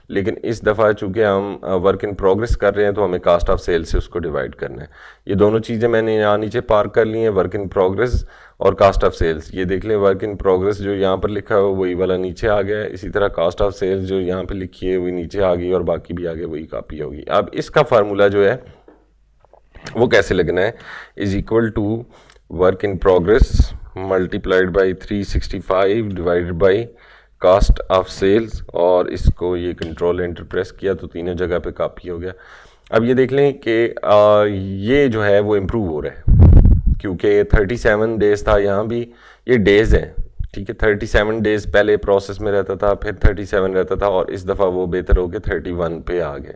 लेकिन इस दफ़ा चूँकि हम वर्क इन प्रोग्रेस कर रहे हैं तो हमें कास्ट ऑफ सेल से उसको डिवाइड करना है। ये दोनों चीज़ें मैंने यहाँ नीचे पार्क कर ली हैं, वर्क इन प्रोग्रेस और कास्ट ऑफ सेल्स। ये देख लें वर्क इन प्रोग्रेस जो यहाँ पर लिखा है वही वाला नीचे आ गया है, इसी तरह कास्ट ऑफ सेल्स जो यहाँ पर लिखी है वही नीचे आ गई और बाकी भी आगे वही कॉपी होगी। अब इसका फार्मूला जो है वो कैसे लगना है, is equal to work in progress multiplied by 365 divided by cost of sales और इसको ये कंट्रोल एंटर प्रेस किया तो तीनों जगह पे कॉपी हो गया। अब ये देख लें कि ये जो है वो इम्प्रूव हो रहा है, क्योंकि 37 डेज़ था, यहाँ भी ये डेज़ हैं, ठीक है। 37 डेज़ पहले प्रोसेस में रहता था, फिर 37 रहता था, और इस दफ़ा वो बेहतर हो गया 31 पे आ गए।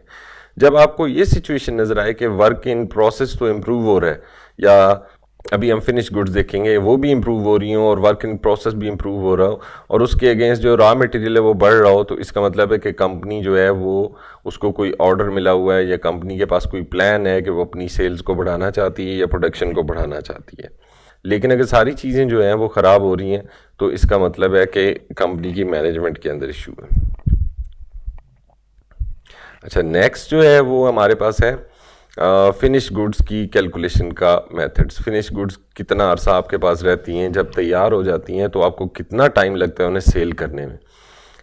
जब आपको ये सिचुएशन नज़र आए कि वर्क इन प्रोसेस तो इम्प्रूव हो रहा है, या अभी हम फिनिश गुड्स देखेंगे वो भी इम्प्रूव हो रही हो और वर्क इन प्रोसेस भी इम्प्रूव हो रहा हो, और उसके अगेंस्ट जो रॉ मटेरियल है वो बढ़ रहा हो, तो इसका मतलब है कि कंपनी जो है वो उसको कोई ऑर्डर मिला हुआ है, या कंपनी के पास कोई प्लान है कि वो अपनी सेल्स को बढ़ाना चाहती है या प्रोडक्शन को बढ़ाना चाहती है। लेकिन अगर सारी चीज़ें जो हैं वो ख़राब हो रही हैं तो इसका मतलब है कि कंपनी की मैनेजमेंट के अंदर इशू है। अच्छा, नेक्स्ट जो है वो हमारे पास है फिनिश गुड्स की कैलकुलेशन का मेथड्स। फिनिश गुड्स कितना अरसा आपके पास रहती हैं, जब तैयार हो जाती हैं तो आपको कितना टाइम लगता है उन्हें सेल करने में।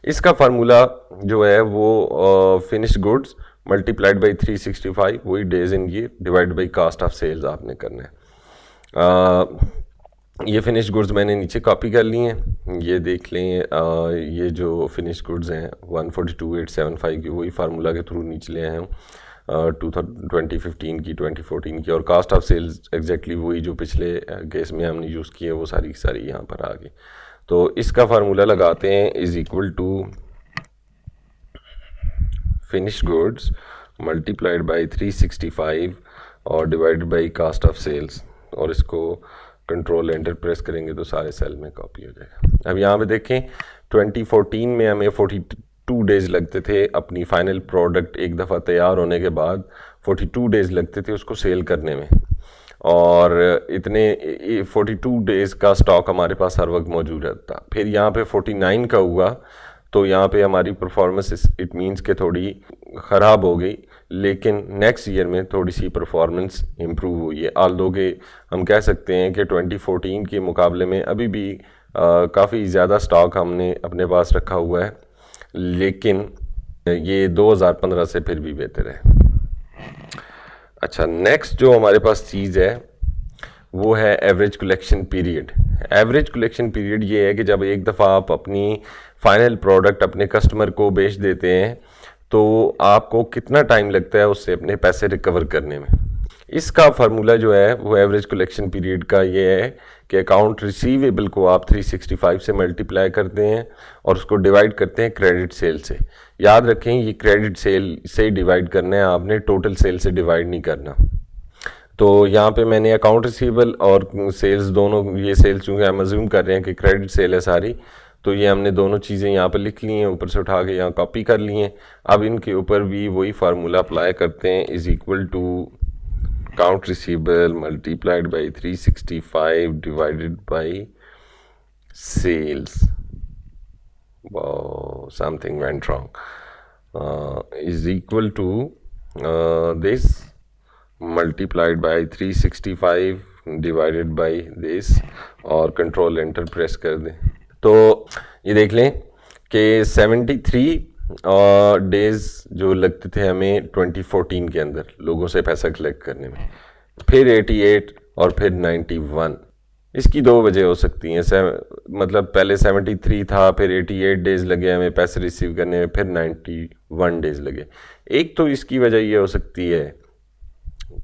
इसका फार्मूला जो है वो फिनिश गुड्स मल्टीप्लाइड बाई 365, वही days in year, divide by cost of sales आपने करना है। ये फिनिश गुड्स मैंने नीचे कॉपी कर ली हैं, ये देख लें। ये जो फिनिश गुड्स हैं 142,875 की, वही फार्मूला के थ्रू नीचे ले आए हूँ 2015 की, 2014 की, और कास्ट ऑफ सेल्स एग्जैक्टली वही जो पिछले केस में हमने यूज़ किए वो सारी की सारी यहाँ पर आ गई। तो इसका फार्मूला लगाते हैं, is equal to finish goods multiplied by 365 और divided by cost of sales, और इसको कंट्रोल एंटर प्रेस करेंगे तो सारे सेल में कॉपी हो जाएगा। अब यहाँ पे देखें 2014 में हमें 42 डेज़ लगते थे अपनी फाइनल प्रोडक्ट एक दफ़ा तैयार होने के बाद, 42 डेज़ लगते थे उसको सेल करने में, और इतने 42 डेज़ का स्टॉक हमारे पास हर वक्त मौजूद रहता था। फिर यहाँ पे 49 का हुआ तो यहाँ पे हमारी परफॉर्मेंस इट मीन्स के थोड़ी ख़राब हो गई, लेकिन नेक्स्ट ईयर में थोड़ी सी परफॉर्मेंस इम्प्रूव हुई है। आल्दो के हम कह सकते हैं कि 2014 के मुकाबले में अभी भी काफ़ी ज़्यादा स्टॉक हमने अपने पास रखा हुआ है, लेकिन ये 2015 से फिर भी बेहतर है। अच्छा, नेक्स्ट जो हमारे पास चीज़ है वो है average collection period. Average collection period ये है कि जब एक दफ़ा आप अपनी फाइनल प्रोडक्ट अपने कस्टमर को बेच देते हैं तो आपको कितना टाइम लगता है उससे अपने पैसे रिकवर करने में। इसका फार्मूला जो है वो एवरेज कलेक्शन पीरियड का ये है कि अकाउंट रिसीवेबल को आप 365 से मल्टीप्लाई करते हैं और उसको डिवाइड करते हैं क्रेडिट सेल से। याद रखें, ये क्रेडिट सेल से डिवाइड करना है आपने, टोटल सेल से डिवाइड नहीं करना। तो यहाँ पे मैंने अकाउंट रिसीवेबल और सेल्स दोनों, ये सेल्स चूँकि हम अज्यूम कर रहे हैं कि क्रेडिट सेल है सारी, तो ये हमने दोनों चीज़ें यहाँ पर लिख ली हैं, ऊपर से उठा के यहाँ कॉपी कर ली हैं। अब इनके ऊपर भी वही फार्मूला अप्लाई करते हैं, is equal to account receivable multiplied by 365 divided by sales. Something went wrong, is equal to this multiplied by 365 divided by this, और कंट्रोल एंटर प्रेस कर दें तो ये देख लें कि 73 डेज़ जो लगते थे हमें 2014 के अंदर लोगों से पैसा कलेक्ट करने में, फिर 88 और फिर 91। इसकी दो वजह हो सकती हैं, मतलब पहले 73 था, फिर 88 डेज़ लगे हमें पैसे रिसीव करने में, फिर 91 डेज़ लगे। एक तो इसकी वजह ये हो सकती है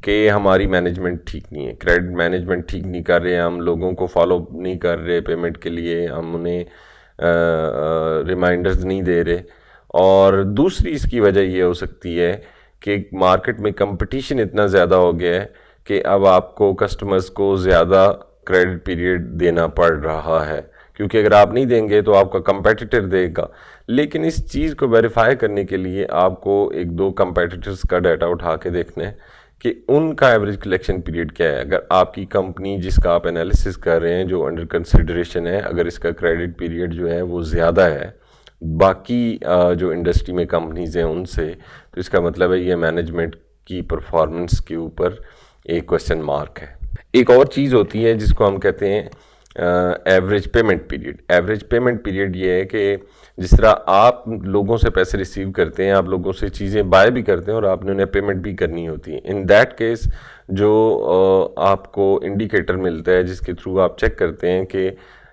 कि हमारी मैनेजमेंट ठीक नहीं है, क्रेडिट मैनेजमेंट ठीक नहीं कर रहे, हम लोगों को फॉलो नहीं कर रहे पेमेंट के लिए, हम उन्हें रिमाइंडर्स नहीं दे रहे। और दूसरी इसकी वजह ये हो सकती है कि मार्केट में कंपटीशन इतना ज़्यादा हो गया है कि अब आपको कस्टमर्स को ज़्यादा क्रेडिट पीरियड देना पड़ रहा है, क्योंकि अगर आप नहीं देंगे तो आपका कंपेटिटर देगा। लेकिन इस चीज़ को वेरीफाई करने के लिए आपको एक दो कंपेटिटर्स का डाटा उठा के देखना है कि उनका एवरेज कलेक्शन पीरियड क्या है। अगर आपकी कंपनी जिसका आप एनालिसिस कर रहे हैं, जो अंडर कंसिडरेशन है, अगर इसका क्रेडिट पीरियड जो है वो ज़्यादा है बाकी जो इंडस्ट्री में कंपनीज़ हैं उनसे, तो इसका मतलब है ये मैनेजमेंट की परफॉर्मेंस के ऊपर एक क्वेश्चन मार्क है। एक और चीज़ होती है जिसको हम कहते हैं average payment period. Average payment period ये है कि जिस तरह आप लोगों से पैसे रिसीव करते हैं, आप लोगों से चीज़ें बाय भी करते हैं और आपने उन्हें पेमेंट भी करनी होती है। इन दैट केस जो आपको इंडिकेटर मिलता है जिसके थ्रू आप चेक करते हैं कि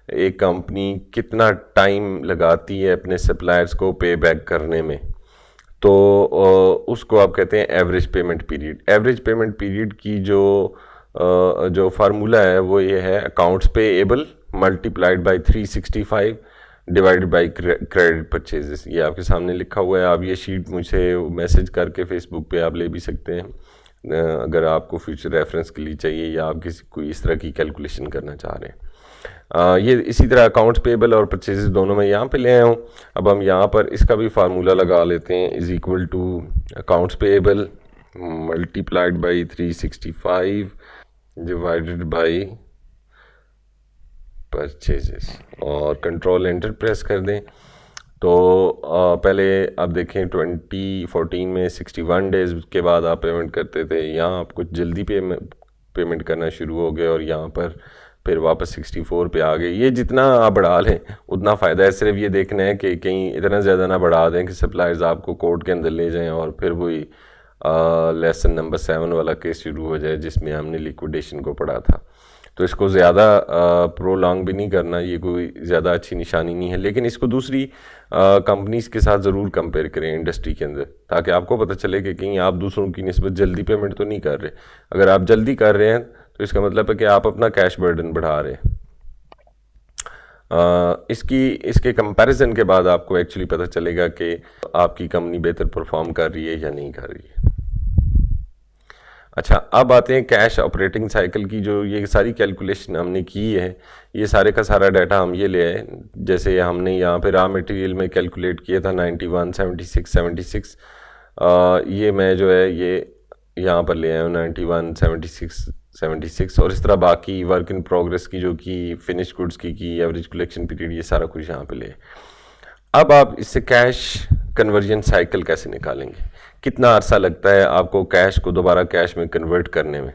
एक कंपनी कितना टाइम लगाती है अपने सप्लायर्स को पे बैक करने में, तो उसको आप कहते हैं average payment period. Average payment period की जो फार्मूला है वो ये है accounts payable multiplied by 365 divided by credit purchases. ये आपके सामने लिखा हुआ है, आप ये शीट मुझे मैसेज करके फेसबुक पे आप ले भी सकते हैं अगर आपको फ्यूचर रेफरेंस के लिए चाहिए या आप किसी कोई इस तरह की कैलकुलेशन करना चाह रहे हैं। ये इसी तरह अकाउंट्स पेएबल और परचेजेस दोनों मैं यहाँ पे ले आया हूँ। अब हम यहाँ पर इसका भी फार्मूला लगा लेते हैं, is equal to accounts payable multiplied by 365 divided by purchases और कंट्रोल एंटर प्रेस कर दें। तो पहले आप देखें 2014 में 61 डेज़ के बाद आप पेमेंट करते थे, यहाँ आप कुछ जल्दी पेमेंट करना शुरू हो गए और यहाँ पर फिर वापस 64 पे आ गए। ये जितना आप बढ़ा लें उतना फ़ायदा है, सिर्फ ये देखना है कि कहीं इतना ज़्यादा ना बढ़ा दें कि सप्लायर्स आपको कोर्ट के अंदर ले जाएं और फिर वही लेसन नंबर 7 वाला केस शुरू हो जाए जिसमें हमने लिक्विडेशन को पढ़ा था। तो इसको ज़्यादा प्रोलॉन्ग भी नहीं करना, ये कोई ज़्यादा अच्छी निशानी नहीं है, लेकिन इसको दूसरी कंपनीज़ के साथ ज़रूर कंपेयर करें इंडस्ट्री के अंदर, ताकि आपको पता चले कि कहीं आप दूसरों की निस्बत जल्दी पेमेंट तो नहीं कर रहे। अगर आप जल्दी कर रहे हैं तो इसका मतलब है कि आप अपना कैश बर्डन बढ़ा रहे हैं। इसके कंपैरिजन के बाद आपको एक्चुअली पता चलेगा कि आपकी कंपनी बेहतर परफॉर्म कर रही है या नहीं कर रही है। अच्छा, अब आते हैं कैश ऑपरेटिंग साइकिल की। जो ये सारी कैलकुलेशन हमने की है, ये सारे का सारा डाटा हम ये ले आए। जैसे हमने यहाँ पे रॉ मटेरियल में कैलकुलेट किया था 91, 76, 76। ये मैं जो है ये यहाँ पर ले आया हूँ 91, 76, 76 और इस तरह बाकी वर्क इन प्रोग्रेस की जो कि फिनिश गुड्स की एवरेज कलेक्शन पीरियड, ये सारा कुछ यहाँ पे ले। अब आप इससे कैश कन्वर्जन साइकिल कैसे निकालेंगे, कितना अरसा लगता है आपको कैश को दोबारा कैश में कन्वर्ट करने में,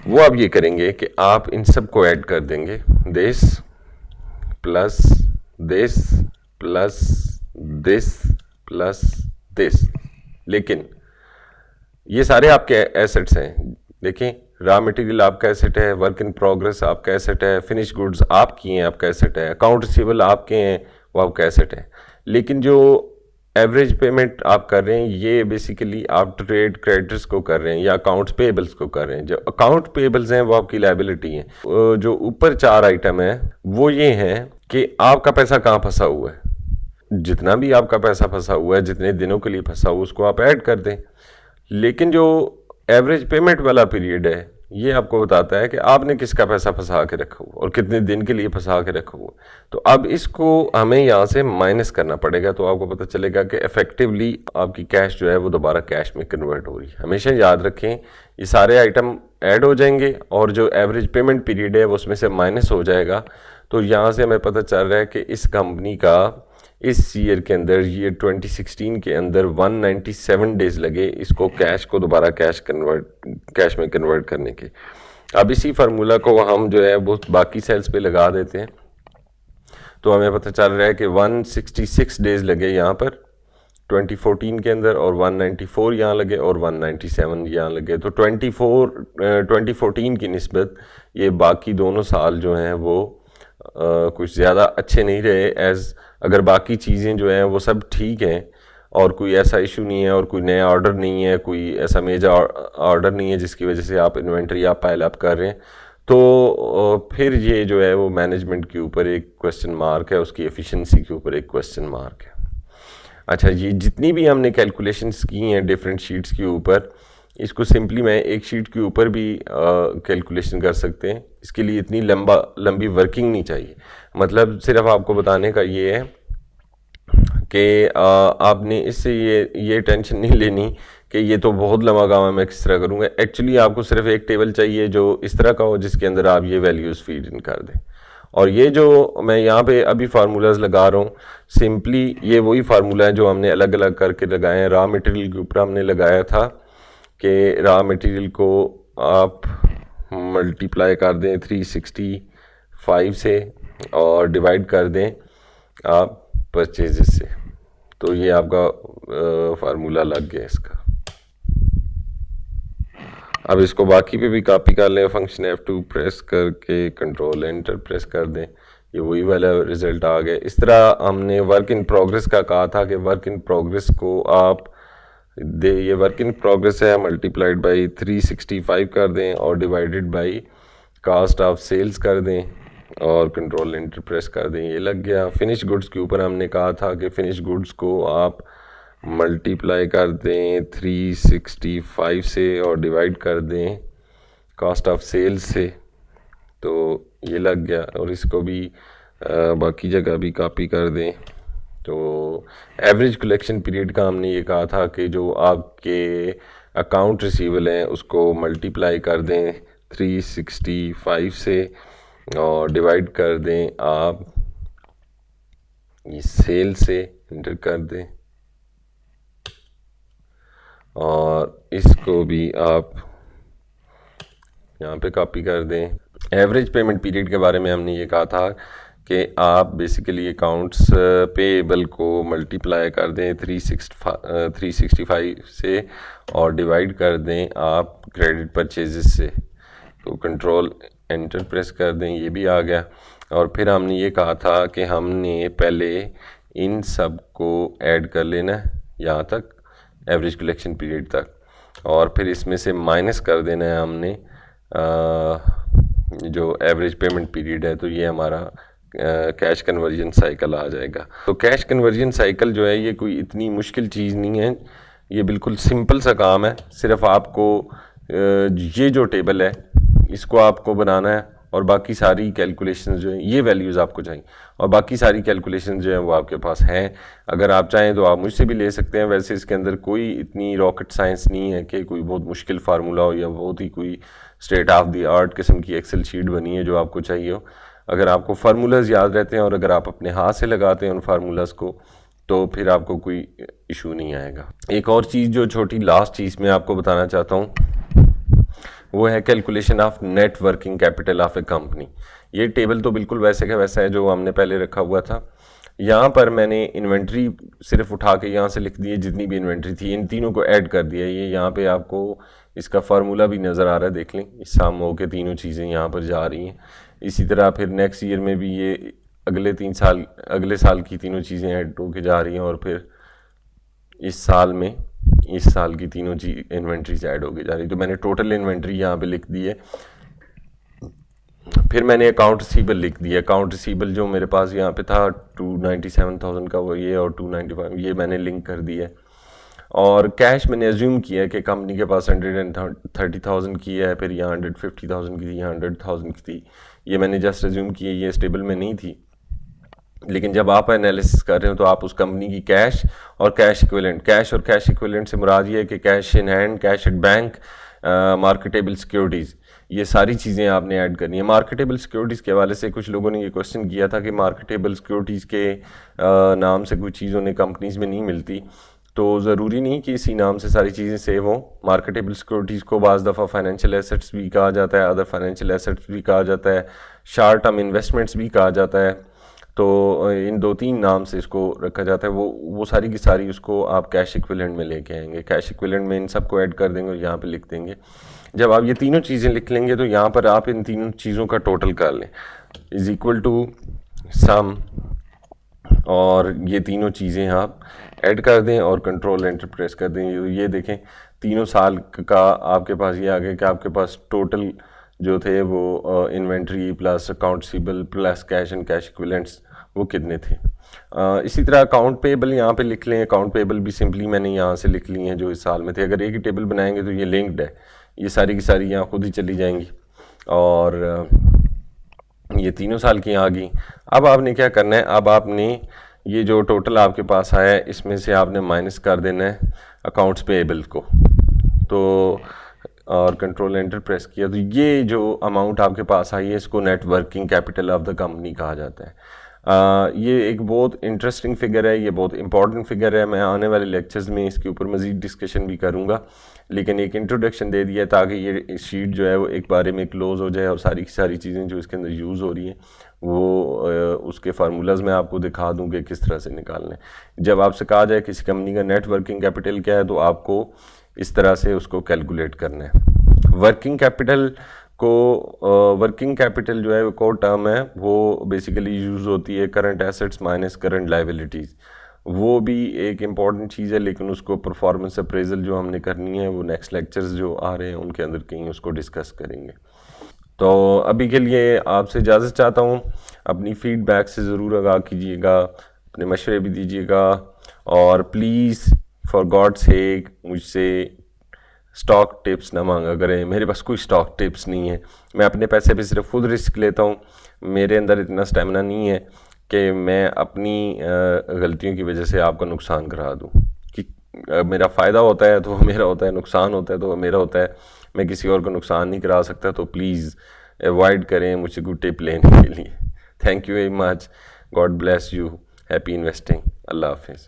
वो आप ये करेंगे कि आप इन सब को ऐड कर देंगे, this plus this plus this plus this. लेकिन ये सारे आपके एसेट्स हैं। देखें, रॉ मटेरियल आपका एसेट है, वर्क इन प्रोग्रेस आपका एसेट है, फिनिश गुड्स आपकी हैं, आपका एसेट है, अकाउंट रिसीवेबल आपके हैं, वो आपका एसेट है। लेकिन जो एवरेज पेमेंट आप कर रहे हैं ये बेसिकली आप ट्रेड क्रेडिटर्स को कर रहे हैं या अकाउंट्स पेएबल्स को कर रहे हैं। जो अकाउंट पेएबल्स हैं वो आपकी लायबिलिटी है। जो ऊपर 4 आइटम है वो ये हैं कि आपका पैसा कहाँ फंसा हुआ है, जितना भी आपका पैसा फंसा हुआ है, जितने दिनों के लिए फंसा हुआ, उसको आप ऐड कर दें। लेकिन जो एवरेज पेमेंट वाला पीरियड है ये आपको बताता है कि आपने किसका पैसा फंसा के रखा हुआ और कितने दिन के लिए फंसा के रखा हुआ। तो अब इसको हमें यहाँ से माइनस करना पड़ेगा, तो आपको पता चलेगा कि इफेक्टिवली आपकी कैश जो है वो दोबारा कैश में कन्वर्ट हो रही है। हमेशा याद रखें ये सारे आइटम ऐड हो जाएंगे और जो एवरेज पेमेंट पीरियड है वो उसमें से माइनस हो जाएगा। तो यहाँ से हमें पता चल रहा है कि इस कंपनी का इस ईयर के अंदर, ईयर 2016 के अंदर 197 डेज लगे इसको कैश को दोबारा कैश में कन्वर्ट करने के। अब इसी फार्मूला को हम जो है वो बाकी सेल्स पे लगा देते हैं, तो हमें पता चल रहा है कि 166 डेज लगे यहाँ पर 2014 के अंदर और 194 यहाँ लगे और 197 यहाँ लगे। तो 2014 की निस्बत ये बाकी दोनों साल जो हैं वो कुछ ज़्यादा अच्छे नहीं रहे। अगर बाकी चीज़ें जो हैं वो सब ठीक हैं और कोई ऐसा इशू नहीं है और कोई नया ऑर्डर नहीं है, कोई ऐसा मेजर ऑर्डर नहीं है जिसकी वजह से आप इन्वेंट्री आप पाइल अप कर रहे हैं, तो फिर ये जो है वो मैनेजमेंट के ऊपर एक क्वेश्चन मार्क है, उसकी एफिशिएंसी के ऊपर एक क्वेश्चन मार्क है। अच्छा, ये जितनी भी हमने कैलकुलेशंस की हैं डिफरेंट शीट्स के ऊपर, इसको सिंपली मैं एक शीट के ऊपर भी कैलकुलेशन कर सकते हैं। इसके लिए इतनी लंबी वर्किंग नहीं चाहिए। मतलब सिर्फ आपको बताने का ये है कि आपने इससे ये टेंशन नहीं लेनी कि ये तो बहुत लंबा काम है, मैं किस तरह करूँगा। एक्चुअली आपको सिर्फ एक टेबल चाहिए जो इस तरह का हो जिसके अंदर आप ये वैल्यूज़ फीड इन कर दें। और ये जो मैं यहाँ पे अभी फार्मूलाज लगा रहा हूँ, सिंपली ये वही फार्मूला है जो हमने अलग अलग करके लगाए हैं। रॉ मटेरियल के ऊपर हमने लगाया था कि रॉ मटेरियल को आप मल्टीप्लाई कर दें 365 से और डिवाइड कर दें आप परचेजेस से, तो ये आपका फार्मूला लग गया इसका। अब इसको बाकी पे भी कॉपी कर लें, फंक्शन F2 प्रेस करके कंट्रोल एंटर प्रेस कर दें, ये वही वाला रिज़ल्ट आ गया। इस तरह हमने वर्क इन प्रोग्रेस का कहा था कि वर्क इन प्रोग्रेस को आप ये वर्क इन प्रोग्रेस है मल्टीप्लाइड बाई 365 कर दें और divided by cost of sales कर दें और कंट्रोल एंटर प्रेस कर दें, ये लग गया। फिनिश गुड्स के ऊपर हमने कहा था कि फिनिश गुड्स को आप मल्टीप्लाई कर दें 365 से और डिवाइड कर दें कास्ट ऑफ सेल्स से, तो ये लग गया। और इसको भी बाकी जगह भी कॉपी कर दें। तो एवरेज कलेक्शन पीरियड का हमने ये कहा था कि जो आपके अकाउंट रिसीवेबल हैं उसको मल्टीप्लाई कर दें 365 से और डिवाइड कर दें आप ये सेल से, एंटर कर दें और इसको भी आप यहाँ पे कॉपी कर दें। एवरेज पेमेंट पीरियड के बारे में हमने ये कहा था कि आप बेसिकली अकाउंट्स पेएबल को मल्टीप्लाई कर दें 365 से और डिवाइड कर दें आप क्रेडिट परचेजेस से, तो कंट्रोल एंटर प्रेस कर दें, ये भी आ गया। और फिर हमने ये कहा था कि हमने पहले इन सब को ऐड कर लेना है यहाँ तक एवरेज कलेक्शन पीरियड तक, और फिर इसमें से माइनस कर देना है हमने जो एवरेज पेमेंट पीरियड है, तो ये हमारा कैश कन्वर्जन साइकिल आ जाएगा। तो कैश कन्वर्जन साइकिल जो है ये कोई इतनी मुश्किल चीज़ नहीं है, ये बिल्कुल सिंपल सा काम है। सिर्फ आपको ये जो टेबल है इसको आपको बनाना है और बाकी सारी कैलकुलेशंस जो हैं ये वैल्यूज़ आपको चाहिए और बाकी सारी कैलकुलेशंस जो हैं वो आपके पास हैं। अगर आप चाहें तो आप मुझसे भी ले सकते हैं। वैसे इसके अंदर कोई इतनी रॉकेट साइंस नहीं है कि कोई बहुत मुश्किल फार्मूला हो या बहुत ही कोई स्टेट ऑफ द आर्ट किस्म की एक्सेल शीट बनी है जो आपको चाहिए हो। अगर आपको फार्मूलाज याद रहते हैं और अगर आप अपने हाथ से लगाते हैं उन फार्मूलाज को, तो फिर आपको कोई इशू नहीं आएगा। एक और चीज़ जो छोटी लास्ट चीज़ मैं आपको बताना चाहता हूँ वो है calculation of net working capital of A company. ये टेबल तो बिल्कुल वैसे का वैसा है जो हमने पहले रखा हुआ था। यहाँ पर मैंने इन्वेंट्री सिर्फ उठा के यहाँ से लिख दी है, जितनी भी इन्वेंट्री थी इन तीनों को ऐड कर दिया। ये यहाँ पे आपको इसका फार्मूला भी नज़र आ रहा है, देख लें, इस साम हो के तीनों चीज़ें यहाँ पर जा रही हैं। इसी तरह फिर नेक्स्ट ईयर में भी ये अगले साल की तीनों चीज़ें ऐड होके जा रही हैं और फिर इस साल की तीनों इन्वेंट्रीज ऐड होके जा रही है। तो मैंने टोटल इन्वेंट्री यहाँ पे लिख दी है। फिर मैंने अकाउंट रिसीवेबल लिख दिया। अकाउंट रिसीवेबल जो मेरे पास यहाँ पे था 297,000 का वो ये, और 295 ये मैंने लिंक कर दिया। और कैश मैंने एज्यूम किया कि कंपनी के पास 130,000 की है, फिर यहाँ 150,000 की थी, यहाँ 100,000 की थी। ये मैंने जस्ट एज्यूम किया, ये स्टेबल में नहीं थी। लेकिन जब आप एनालिसिस कर रहे हो तो आप उस कंपनी की कैश और कैश इक्विवेलेंट से मुराद ये है कि cash in hand, cash at bank, marketable securities, ये सारी चीज़ें आपने ऐड करनी है। मार्केटेबल सिक्योरिटीज़ के हवाले से कुछ लोगों ने ये क्वेश्चन किया था कि मार्केटेबल सिक्योरिटीज़ के नाम से कुछ चीज़ों ने कंपनीज़ में नहीं मिलती, तो ज़रूरी नहीं कि इसी नाम से सारी चीज़ें सेव हों। मार्केटेबल सिक्योरिटीज़ को बाज़ दफ़ा फाइनेंशियल एसेट्स भी कहा जाता है, अदर फाइनेंशियल एसेट्स भी कहा जाता है, शॉर्ट टर्म इन्वेस्टमेंट्स भी कहा जाता है। तो इन 2-3 नाम से इसको रखा जाता है। वो सारी की सारी उसको आप कैश इक्विवेलेंट में लेके आएंगे। कैश इक्विवेलेंट में इन सबको ऐड कर देंगे और यहाँ पे लिख देंगे। जब आप ये तीनों चीज़ें लिख लेंगे तो यहाँ पर आप इन तीनों चीज़ों का टोटल कर लें, इज़ इक्वल टू सम, और ये तीनों चीज़ें आप ऐड कर दें और कंट्रोल एंटर प्रेस कर दें। ये देखें तीनों साल का आपके पास ये आ गया कि आपके पास टोटल जो थे वो inventory plus account receivable plus cash and cash equivalents वो कितने थे। इसी तरह अकाउंट पेएबल यहाँ पे लिख लें। अकाउंट पेएबल भी सिंपली मैंने यहाँ से लिख ली हैं जो इस साल में थे। अगर एक ही टेबल बनाएंगे तो ये लिंक्ड है, ये सारी की सारी यहाँ खुद ही चली जाएंगी और ये तीनों साल की आ गई। अब आपने क्या करना है, अब आपने ये जो टोटल आपके पास आया है इसमें से आपने माइनस कर देना है अकाउंट्स पेएबल को। तो और कंट्रोल एंटर प्रेस किया तो ये जो अमाउंट आपके पास आई है इसको net working capital of the company कहा जाता है। ये एक बहुत इंटरेस्टिंग फिगर है, ये बहुत इंपॉर्टेंट फिगर है। मैं आने वाले लेक्चर्स में इसके ऊपर मज़ीद डिस्कशन भी करूँगा, लेकिन एक इंट्रोडक्शन दे दिया ताकि ये शीट जो है वो एक बारे में क्लोज़ हो जाए और सारी की सारी चीज़ें जो इसके अंदर यूज़ हो रही हैं वो उसके फार्मूलाज में आपको दिखा दूँ कि किस तरह से निकालना है। जब आपसे कहा जाए किसी कंपनी का नेट वर्किंग कैपिटल क्या है तो आपको इस तरह से उसको कैलकुलेट करना है। वर्किंग कैपिटल को वर्किंग कैपिटल जो है कोर टर्म है, वो बेसिकली यूज़ होती है current assets minus current liabilities. वो भी एक इम्पॉर्टेंट चीज़ है, लेकिन उसको परफॉर्मेंस अप्रेजल जो हमने करनी है वो नेक्स्ट लेक्चर्स जो आ रहे हैं उनके अंदर कहीं उसको डिस्कस करेंगे। तो अभी के लिए आपसे इजाज़त चाहता हूँ। अपनी फीडबैक से ज़रूर आगाह कीजिएगा, अपने मशवरे भी दीजिएगा, और प्लीज़ फॉर गॉड सेक मुझसे स्टॉक टिप्स ना मांगा करें। मेरे पास कोई स्टॉक टिप्स नहीं है, मैं अपने पैसे पे सिर्फ खुद रिस्क लेता हूँ। मेरे अंदर इतना स्टेमिना नहीं है कि मैं अपनी गलतियों की वजह से आपका नुकसान करा दूँ। कि मेरा फ़ायदा होता है तो वो मेरा होता है, नुकसान होता है तो वो मेरा होता है, मैं किसी और को नुकसान नहीं करा सकता। तो प्लीज़ अवॉइड करें मुझसे कोई टिप लेने के लिए। Thank you very much, God bless you, happy investing, Allah हाफिज़।